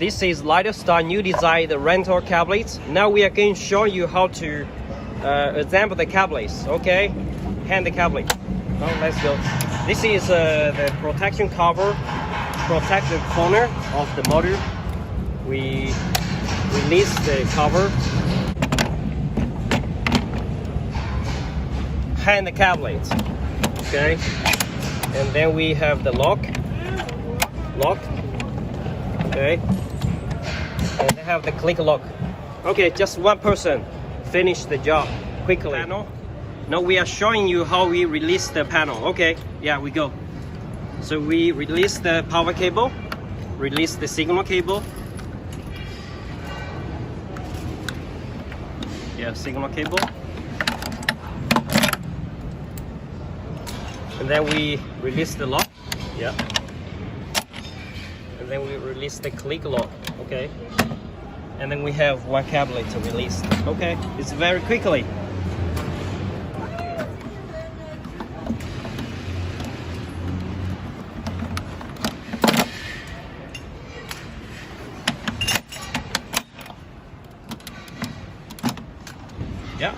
This is LSR new design, the rental cablets. Now we are going to show you how to assemble the cablets. Okay, hand the cablet. Now let's go. This is the protection cover, protect the corner of the motor. We release the cover. Hand the cablet. Okay, and then we have the lock. Okay. And they have the click lock. Okay, just one person finish the job quickly. Panel. Now we are showing you how we release the panel. Okay, yeah, we go. So we release the power cable, release the signal cable. Yeah, signal cable. And then we release the lock. Yeah. And then we release the click lock. Okay. And then we have one cablet to release. Okay, it's very quickly. Yeah.